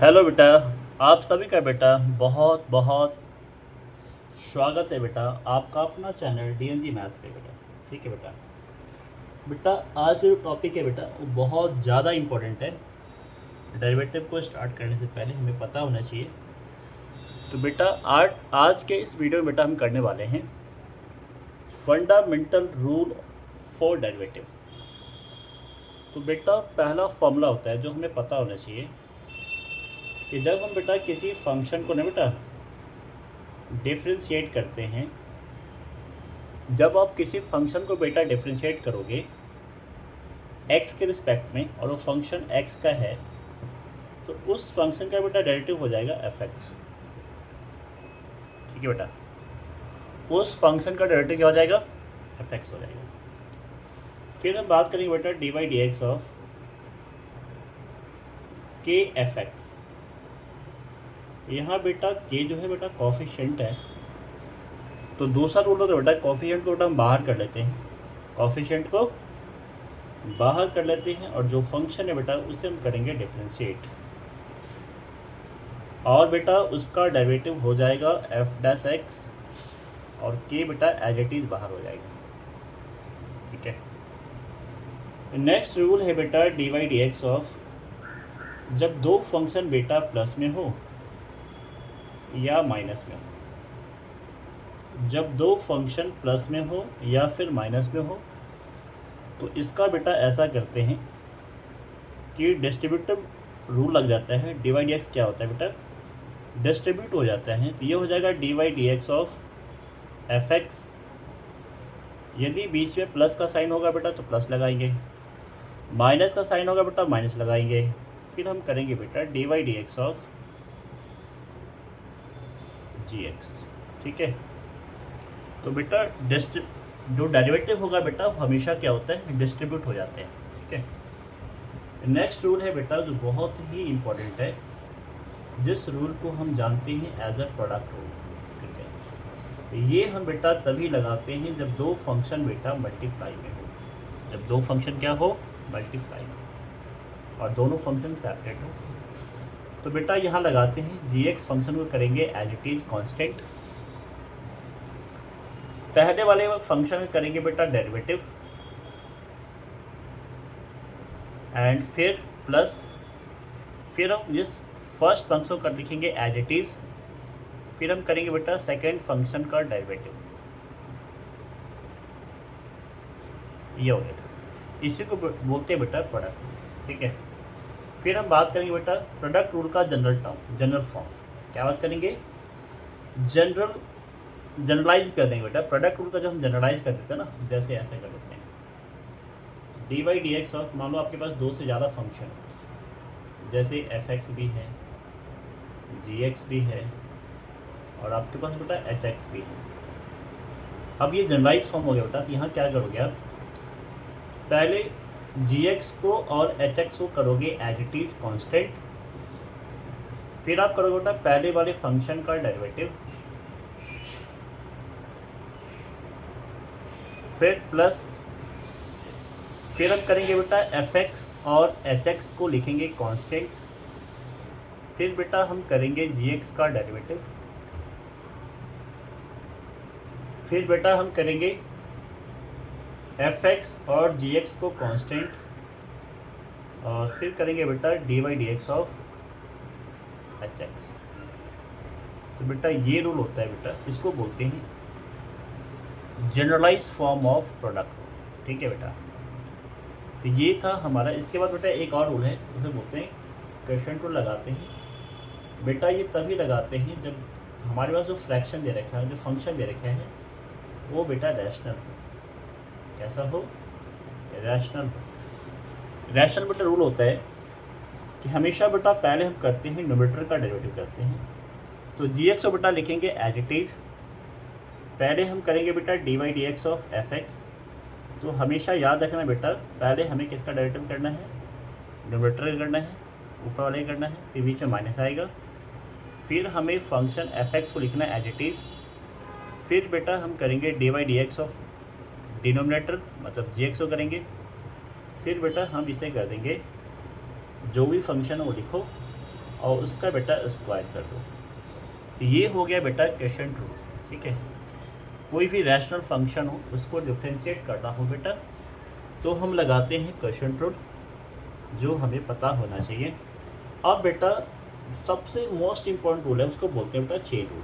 Hello बेटा। आप सभी का बेटा बहुत बहुत स्वागत है बेटा आपका अपना चैनल डीएनजी मैथ्स पे बेटा। ठीक है बेटा। बेटा आज का जो टॉपिक है बेटा वो बहुत ज़्यादा इम्पोर्टेंट है। डेरिवेटिव को स्टार्ट करने से पहले हमें पता होना चाहिए। तो बेटा आज के इस वीडियो में बेटा हम करने वाले हैं फंडामेंटल रूल फॉर डेरिवेटिव। तो बेटा पहला फॉर्मूला होता है जो हमें पता होना चाहिए कि जब हम बेटा किसी फंक्शन को ना बेटा डिफ्रेंशिएट करते हैं, जब आप किसी फंक्शन को बेटा डिफ्रेंशिएट करोगे x के रिस्पेक्ट में और वो फंक्शन x का है तो उस फंक्शन का बेटा डेरिवेटिव हो जाएगा fx। ठीक है बेटा, उस फंक्शन का डेरिवेटिव क्या हो जाएगा? fx हो जाएगा। फिर हम बात करेंगे बेटा dy dx of k fx। यहाँ बेटा k जो है बेटा कॉफिशिएंट है, तो दूसरा रूल होता है बेटा कॉफिशिएंट को बेटा हम बाहर कर लेते हैं, कॉफिशिएंट को बाहर कर लेते हैं और जो फंक्शन है बेटा उसे हम करेंगे डिफरेंशिएट और बेटा उसका डेरिवेटिव हो जाएगा एफ डैश एक्स और के बेटा एज इट इज बाहर हो जाएगा। ठीक है। नेक्स्ट रूल है बेटा D Y D X of, जब दो फंक्शन बेटा प्लस में हो या माइनस में हो, जब दो फंक्शन प्लस में हो या फिर माइनस में हो तो इसका बेटा ऐसा करते हैं कि डिस्ट्रीब्यूटिव रूल लग जाता है। डी वाई डी एक्स क्या होता है बेटा? डिस्ट्रीब्यूट हो जाता है, तो ये हो जाएगा D Y D X of F X. यदि बीच में प्लस का साइन होगा बेटा तो प्लस लगाएंगे, माइनस का साइन होगा बेटा माइनस लगाएंगे। फिर हम करेंगे बेटा D Y D X of G X. ठीक है। तो बेटा जो डेरिवेटिव होगा बेटा वो हमेशा क्या होता है? डिस्ट्रीब्यूट हो जाते हैं। ठीक है। नेक्स्ट रूल है बेटा जो बहुत ही इम्पोर्टेंट है, जिस रूल को हम जानते हैं एज अ प्रोडक्ट रूल। ठीक है। तो ये हम बेटा तभी लगाते हैं जब दो फंक्शन बेटा मल्टीप्लाई में हो, जब दो फंक्शन क्या हो? मल्टीप्लाई में, और दोनों फंक्शन सेपरेट हो। तो बेटा यहाँ लगाते हैं जी एक्स फंक्शन को करेंगे एज इट इज कॉन्स्टेंट, पहले वाले फंक्शन में करेंगे बेटा डेरिवेटिव एंड फिर प्लस, फिर हम जिस फर्स्ट फंक्शन कर लिखेंगे एज इट इज, फिर हम करेंगे बेटा सेकेंड फंक्शन का डेरिवेटिव। ये हो गया, इसी को बोलते हैं बेटा प्रोडक्ट। ठीक है। फिर हम बात करेंगे बेटा प्रोडक्ट रूल का जनरल फॉर्म। क्या बात करेंगे? जनरलाइज कर देंगे बेटा प्रोडक्ट रूल का। जब हम जनरलाइज कर देते हैं ना, जैसे ऐसे कर देते हैं D Y D X of, मान लो आपके पास दो से ज़्यादा फंक्शन है, जैसे एफ एक्स भी है, जी एक्स भी है और आपके पास बेटा एच एक्स भी है। अब ये जनरलाइज फॉर्म हो गया बेटा। तो यहाँ क्या करोगे आप? पहले जी एक्स को और एच एक्स को करोगे एज इट इज कॉन्स्टेंट, फिर आप करोगे बेटा पहले वाले फंक्शन का डेरिवेटिव, फिर प्लस, फिर हम करेंगे बेटा एफ एक्स और एच एक्स को लिखेंगे कांस्टेंट, फिर बेटा हम करेंगे जी एक्स का डेरिवेटिव, फिर बेटा हम करेंगे एफ एक्स और जी एक्स को कांस्टेंट, और फिर करेंगे बेटा D Y D X of H X. तो बेटा ये रूल होता है बेटा, इसको बोलते हैं जनरलाइज फॉर्म ऑफ प्रोडक्ट। ठीक है बेटा। तो ये था हमारा। इसके बाद बेटा एक और रूल है, उसे बोलते हैं क्वेश्चन रूल। लगाते हैं बेटा ये तभी लगाते हैं जब हमारे पास जो फ्रैक्शन दे रखा है, जो फंक्शन दे रखा है, वो बेटा रैशनल हो। कैसा हो? रैशनल हो। रैशनल बेटा रूल होता है कि हमेशा बेटा पहले हम करते हैं न्यूमरेटर का डेरिवेटिव करते हैं। तो जी एक्स को बेटा लिखेंगे एज इट इज, पहले हम करेंगे बेटा D Y D X of F X. तो हमेशा याद रखना बेटा पहले हमें किसका डेरिवेटिव करना है? न्यूमरेटर का करना है, ऊपर वाले करना है, फिर बीच में माइनस आएगा। फिर हमें फंक्शन एफ एक्स को लिखना है एज इट इज, फिर बेटा हम करेंगे D Y D X of denominator मतलब जी एक्स को करेंगे, फिर बेटा हम इसे कर देंगे जो भी फंक्शन है वो लिखो और उसका बेटा स्क्वायर कर दो। तो ये हो गया बेटा क्वोशिएंट रूल। ठीक है, कोई भी रैशनल फंक्शन हो उसको डिफ्रेंशिएट करना हो बेटा तो हम लगाते हैं क्वोशिएंट रूल, जो हमें पता होना चाहिए। अब बेटा सबसे मोस्ट इम्पॉर्टेंट रूल है, उसको बोलते हैं बेटा चेन रूल।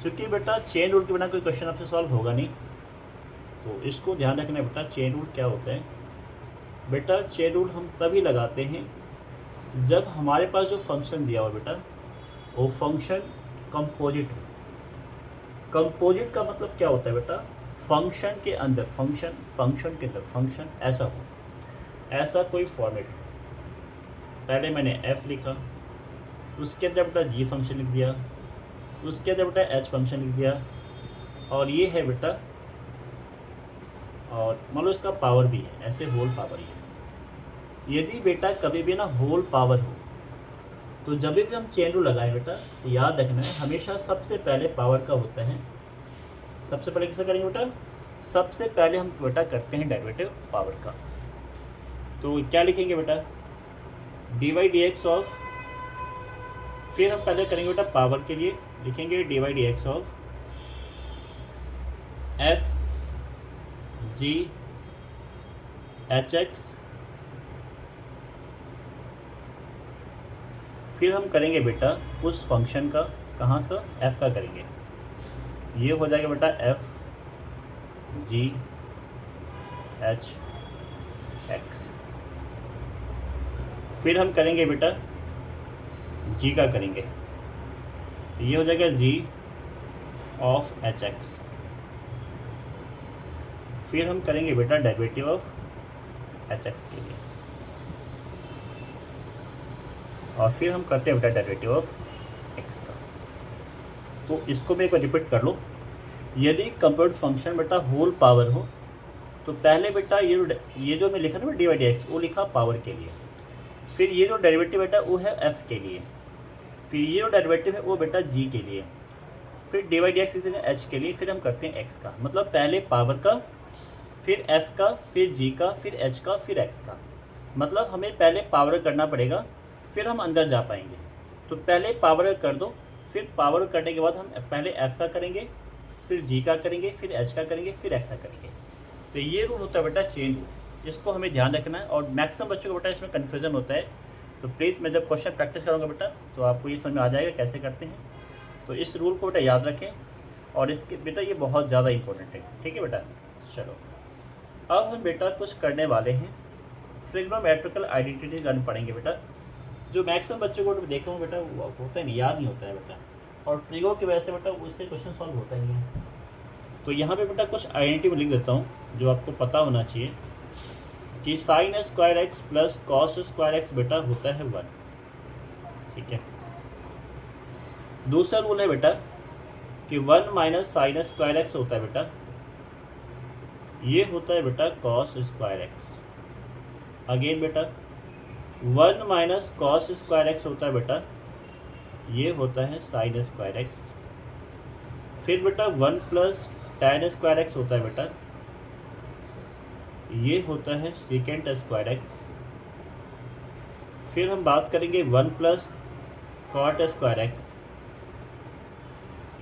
चूँकि बेटा चेन रूल के बिना कोई क्वेश्चन आपसे सॉल्व होगा नहीं, तो इसको ध्यान रखना बेटा। चेन रूल क्या होता है बेटा? चेन रूल हम तभी लगाते हैं जब हमारे पास जो फंक्शन दिया हो बेटा वो फंक्शन कंपोजिट हो। कंपोजिट का मतलब क्या होता है बेटा? फंक्शन के अंदर फंक्शन, फंक्शन के अंदर फंक्शन ऐसा हो, ऐसा कोई फॉर्मेट हो। पहले मैंने एफ लिखा, उसके अंदर बेटा जी फंक्शन लिख दिया, उसके अंदर बेटा एच फंक्शन लिख दिया, और ये है बेटा, और मान लो इसका पावर भी है, ऐसे होल पावर ही है। यदि बेटा कभी भी ना होल पावर हो तो जब भी हम चेन रूल लगाएं बेटा तो याद रखना है हमेशा सबसे पहले पावर का होता है। सबसे पहले किसका करेंगे बेटा? सबसे पहले हम बेटा करते हैं डेरिवेटिव पावर का। तो क्या लिखेंगे बेटा? D Y D X of, फिर हम पहले करेंगे बेटा पावर के लिए लिखेंगे D Y D X of F G H X, फिर हम करेंगे बेटा उस फंक्शन का, कहाँ से? एफ़ का करेंगे। ये हो जाएगा बेटा एफ जी एच एक्स, फिर हम करेंगे बेटा जी का करेंगे, ये हो जाएगा जी ऑफ एच एक्स, फिर हम करेंगे बेटा डेरिवेटिव ऑफ एच एक्स के लिए, और फिर हम करते हैं बेटा डेरिवेटिव ऑफ एक्स का। तो इसको मैं एक बार रिपीट कर लो। यदि कंप्यूटर फंक्शन बेटा होल पावर हो तो पहले बेटा ये जो मैं लिखा ना डी वाई डी एक्स, वो लिखा पावर के लिए, फिर ये जो डेरिवेटिव बेटा वो है एफ के लिए, फिर ये जो डेरिवेटिव है वो बेटा जी के लिए, फिर D Y D X H के लिए, फिर हम करते हैं एक्स का। मतलब पहले पावर का, फिर एफ का, फिर जी का, फिर एच का, फिर एक्स का। मतलब हमें पहले पावर करना पड़ेगा फिर हम अंदर जा पाएंगे। तो पहले पावर कर दो, फिर पावर करने के बाद हम पहले एफ का करेंगे, फिर जी का करेंगे, फिर एच का करेंगे, फिर एक्स का करेंगे। तो ये रूल होता है बेटा चेन रूल, इसको हमें ध्यान रखना है। और मैक्सिमम बच्चों को बेटा इसमें कन्फ्यूजन होता है, तो प्लीज़ मैं जब क्वेश्चन प्रैक्टिस करूँगा बेटा तो आपको ये समझ में आ जाएगा कैसे करते हैं। तो इस रूल को बेटा याद रखें, और इसके बेटा ये बहुत ज़्यादा इंपॉर्टेंट है। ठीक है बेटा, चलो अब हम बेटा कुछ करने वाले हैं, ट्रिग्नोमेट्रिकल आइडेंटिटी गन पढ़ेंगे बेटा। जो मैक्सिमम बच्चों को देखा हूँ बेटा वो होता है नहीं, याद नहीं होता है बेटा, और ट्रिगो की वजह से बेटा उससे क्वेश्चन सॉल्व होता ही नहीं। तो यहाँ पे बेटा कुछ आइडेंटिटी में लिख देता हूँ जो आपको पता होना चाहिए कि sine square x plus cos square x बेटा होता है 1। ठीक है, दूसरा रूल है बेटा कि 1 माइनस साइन स्क्वायर एक्स होता है बेटा, ये होता है बेटा कॉस स्क्वायर एक्स। अगेन बेटा 1 माइनस कॉस स्क्वायर एक्स होता है बेटा, ये होता है साइन स्क्वायर एक्स। फिर बेटा 1 प्लस टैन स्क्वायर एक्स होता है बेटा, ये होता है सेकेंड स्क्वायर एक्स। फिर हम बात करेंगे 1 प्लस कॉट स्क्वायर एक्स,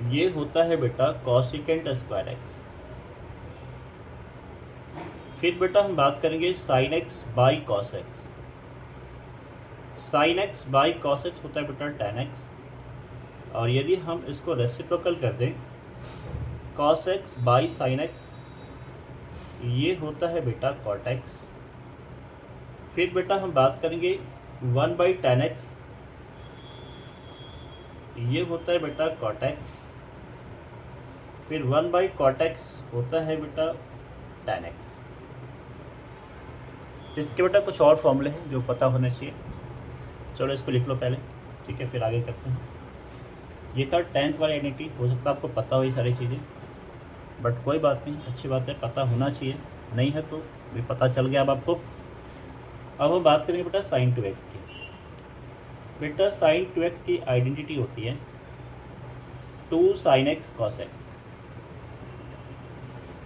ये होता है बेटा कॉसिकेंट स्क्वायर एक्स। फिर बेटा हम बात करेंगे sine x by cos x, sine x by cos x होता है बेटा टैन एक्स, और यदि हम इसको रेसिप्रोकल कर दें cos x by sine x, ये होता है बेटा कॉट एक्स। फिर बेटा हम बात करेंगे 1 बाई टैन एक्स, ये होता है बेटा कॉट एक्स। फिर 1 बाई कॉट एक्स होता है बेटा टैन एक्स। इसके बेटा कुछ और फॉर्मूले हैं जो पता होने चाहिए, चलो इसको लिख लो पहले। ठीक है, फिर आगे करते हैं। ये था 10th वाली आइडेंटिटी, हो सकता है आपको पता हो ये सारी चीज़ें, बट कोई बात नहीं, अच्छी बात है, पता होना चाहिए। नहीं है तो भी पता चल गया अब आपको। अब हम बात करेंगे बेटा साइन 2x की। बेटा साइन 2x की आइडेंटिटी होती है 2 साइन एक्स कॉस एक्स।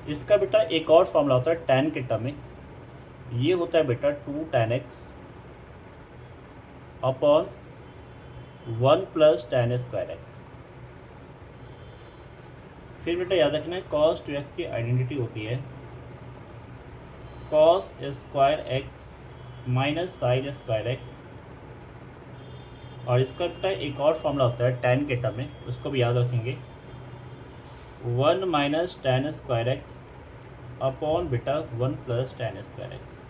इसका बेटा एक और फॉर्मूला होता है tan के टर्म में, ये होता है बेटा 2 tan x upon 1 plus tan square x. फिर बेटा याद रखना है cos 2x की आइडेंटिटी होती है cos square x minus sine square x, और इसका बेटा एक और फॉर्मूला होता है tan के टर्म में, उसको भी याद रखेंगे 1 minus tan square x upon बेटा 1 प्लस tan स्क्वायर एक्स।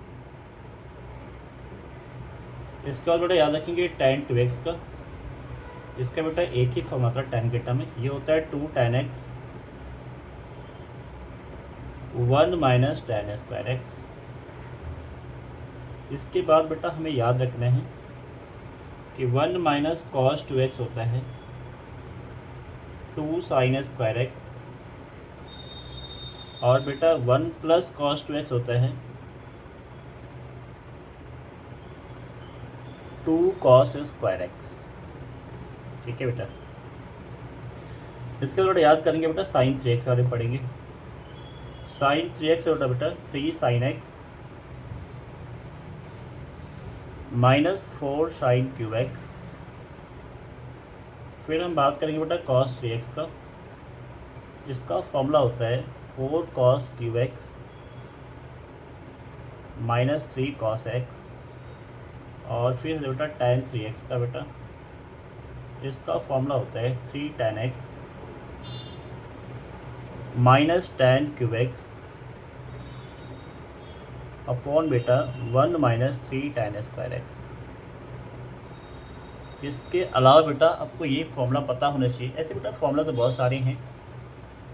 इसके बाद बेटा याद रखेंगे tan 2x का, इसका बेटा एक ही फॉर्मूला था tan के टर्म में, ये होता है 2 tan x 1 minus tan square x. इसके बाद बेटा हमें याद रखना है कि 1 माइनस cos 2x होता है 2 sin स्क्वायर एक्स, और बेटा 1 प्लस cos 2x होता है 2 cos स्क्वायर एक्स। ठीक है बेटा, इसके बाद याद करेंगे बेटा sin 3x वाले पढ़ेंगे। sin 3x होता है बेटा 3 sin x minus 4 sin cube x. फिर हम बात करेंगे बेटा cos 3x का, इसका फॉर्मूला होता है 4 cos cube x minus 3 cos x, और फिर बेटा tan 3x का बेटा, इसका फॉर्मूला होता है 3 tan x minus tan cube x upon बेटा 1 माइनस 3 tan स्क्वायर एक्स। इसके अलावा बेटा आपको ये फॉर्मूला पता होना चाहिए। ऐसे बेटा फॉर्मूला तो बहुत सारे हैं,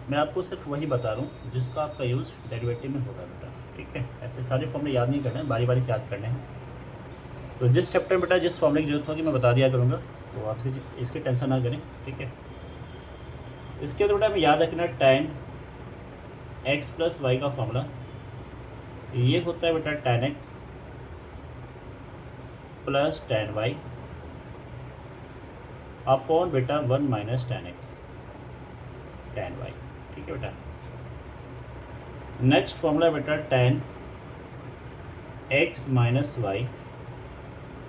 मैं आपको सिर्फ वही बता रहा हूँ जिसका आपका यूज़ डेरिवेटिव में होगा बेटा। ठीक है, ऐसे सारे फॉर्मूले याद नहीं करने हैं, बारी बारी से याद करने हैं। तो जिस चैप्टर में बेटा जिस फॉर्मूले की जरूरत होगी मैं बता दिया करूँगा, तो आपसे इसकी टेंशन ना करें। ठीक है, इसके बाद बेटा हमें याद रखना tan x प्लस वाई का फॉर्मूला, ये होता है बेटा tan x plus tan y upon बेटा 1 minus tan x tan y। ठीक है बेटा, नेक्स्ट फॉर्मूला बेटा tan x माइनस वाई,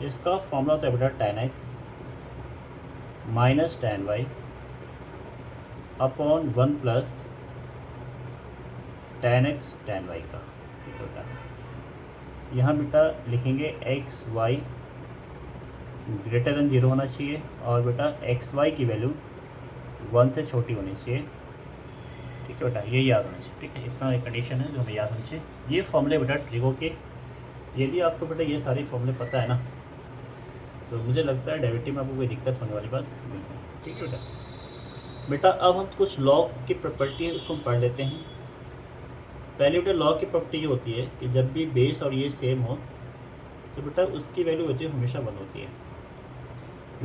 इसका फॉर्मूला होता है बेटा tan x minus tan y upon 1 plus tan x tan y का। ठीक है बेटा, यहाँ बेटा लिखेंगे एक्स वाई ग्रेटर देन 0 होना चाहिए, और बेटा एक्स वाई की वैल्यू 1 से छोटी होनी चाहिए। ठीक है बेटा, ये याद होना चाहिए। ठीक है, इतना एक कंडीशन है जो हमें याद होनी चाहिए। ये फॉर्मूले बेटा ट्रिगो के, यदि आपको बेटा ये सारे फॉर्मूले पता है ना, तो मुझे लगता है डेरिवेटिव में आपको कोई दिक्कत होने वाली बात नहीं है। ठीक है बेटा, अब हम कुछ लॉग की प्रॉपर्टी है उसको हम पढ़ लेते हैं। पहले बेटा लॉग की प्रॉपर्टी ये होती है कि जब भी बेस और ये सेम हो तो बेटा उसकी वैल्यू होती है हमेशा 1 होती है।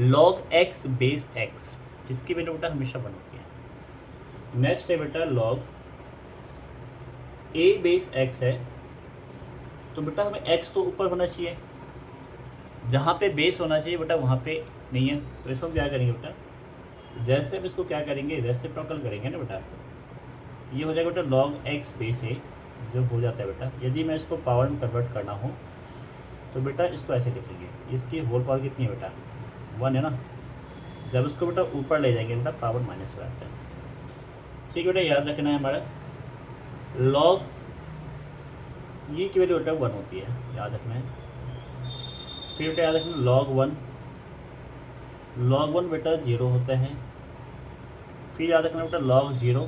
लॉग एक्स बेस एक्स, इसकी वैल्यू बेटा हमेशा 1 होती है। नेक्स्ट है बेटा लॉग ए बेस एक्स है, तो बेटा हमें एक्स तो ऊपर होना चाहिए, जहाँ पे बेस होना चाहिए बेटा वहाँ पे नहीं है, तो इसको हम क्या करेंगे बेटा, जैसे हम इसको क्या करेंगे रेसिप्रोकल करेंगे ना बेटा, ये हो जाएगा बेटा लॉग एक्स बेस ए जो हो जाता है बेटा। यदि मैं इसको पावर में कन्वर्ट करना हो तो बेटा इसको ऐसे लिखेंगे, इसकी होल पावर कितनी है बेटा 1 है ना, जब इसको बेटा ऊपर ले जाएंगे बेटा पावर माइनस हो जाता है। ठीक है बेटा, याद रखना है हमारा लॉग ये की वैल्यू बेटा 1 होती है, याद रखना है। फिर बेटा याद रखना लॉग 1 बेटा 0 होता है। फिर याद रखना बेटा लॉग 0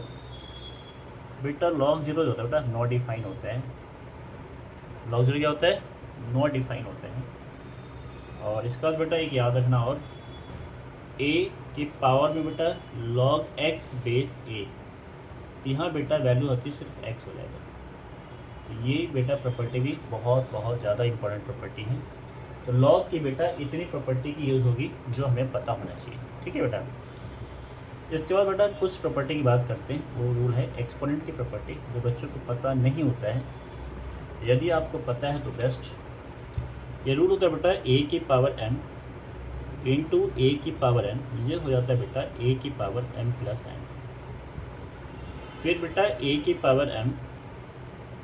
बेटा, लॉग 0 जो होता है बेटा नॉट डिफाइन होता है। लॉग 0 क्या होता है, नॉट डिफाइन होता है। और इसके बाद बेटा एक याद रखना, और a की पावर में बेटा लॉग x बेस a, यहाँ बेटा वैल्यू होती है सिर्फ x हो जाएगा। तो ये बेटा प्रॉपर्टी भी बहुत बहुत ज़्यादा इंपॉर्टेंट प्रॉपर्टी है। तो लॉग की बेटा इतनी प्रॉपर्टी की यूज़ होगी जो हमें पता होना चाहिए। ठीक है बेटा, इसके बाद बेटा कुछ प्रॉपर्टी की बात करते हैं। वो रूल है एक्सपोनेंट की प्रॉपर्टी, जो बच्चों को पता नहीं होता है, यदि आपको पता है तो बेस्ट। ये रूल होता है बेटा a की पावर m इंटू ए की पावर n, ये हो जाता है बेटा a की पावर m प्लस n। फिर बेटा a की पावर m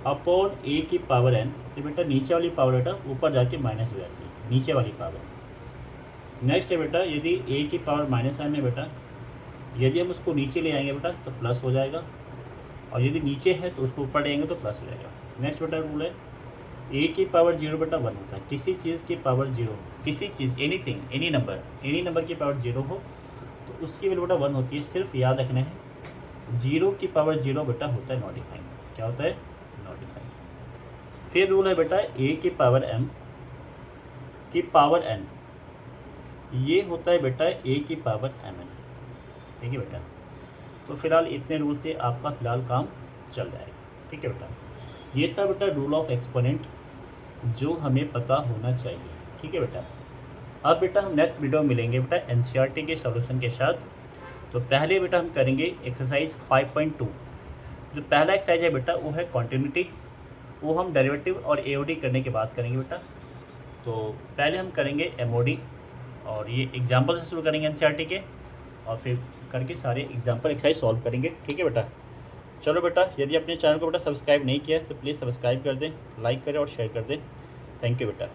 अपॉन a की पावर n, तो बेटा नीचे वाली पावर बेटा ऊपर जाके माइनस हो जाती है, नीचे वाली पावर। नेक्स्ट है बेटा, यदि ए की पावर माइनस m है बेटा, यदि हम उसको नीचे ले आएंगे बेटा तो प्लस हो जाएगा, और यदि नीचे है तो उसको ऊपर ले आएंगे तो प्लस हो जाएगा। नेक्स्ट बेटा रूल है, ए की पावर 0 बेटा 1 होता है। किसी चीज़ की पावर 0, किसी चीज़, एनीथिंग, एनी नंबर की पावर 0 हो तो उसकी वैल्यू बेटा 1 होती है। सिर्फ याद रखना है 0 की पावर 0 बेटा होता है नॉटिफाइंग। क्या होता है? नॉटिफाइंग। फिर रूल है बेटा, ए की पावर m की पावर n, ये होता है बेटा ए की पावर mn। ठीक है बेटा, तो फिलहाल इतने रूल से आपका फिलहाल काम चल जाएगा। ठीक है बेटा, ये था बेटा रूल ऑफ एक्सपोनेंट जो हमें पता होना चाहिए। ठीक है बेटा, अब बेटा हम नेक्स्ट वीडियो में मिलेंगे बेटा एनसीईआरटी के सॉल्यूशन के साथ। तो पहले बेटा हम करेंगे एक्सरसाइज 5.2। जो पहला एक्सरसाइज है बेटा वो है कॉन्टिन्यूटी, वो हम डेरिवेटिव और एओडी करने के बाद करेंगे बेटा। तो पहले हम करेंगे एमओडी, और ये एग्जाम्पल से शुरू करेंगे एनसीईआरटी के, और फिर करके सारे एग्जाम्पल एक्सरसाइज सॉल्व करेंगे। ठीक है बेटा, चलो बेटा, यदि अपने चैनल को बेटा सब्सक्राइब नहीं किया तो प्लीज़ सब्सक्राइब कर दें, लाइक करें और शेयर कर दें। थैंक यू बेटा।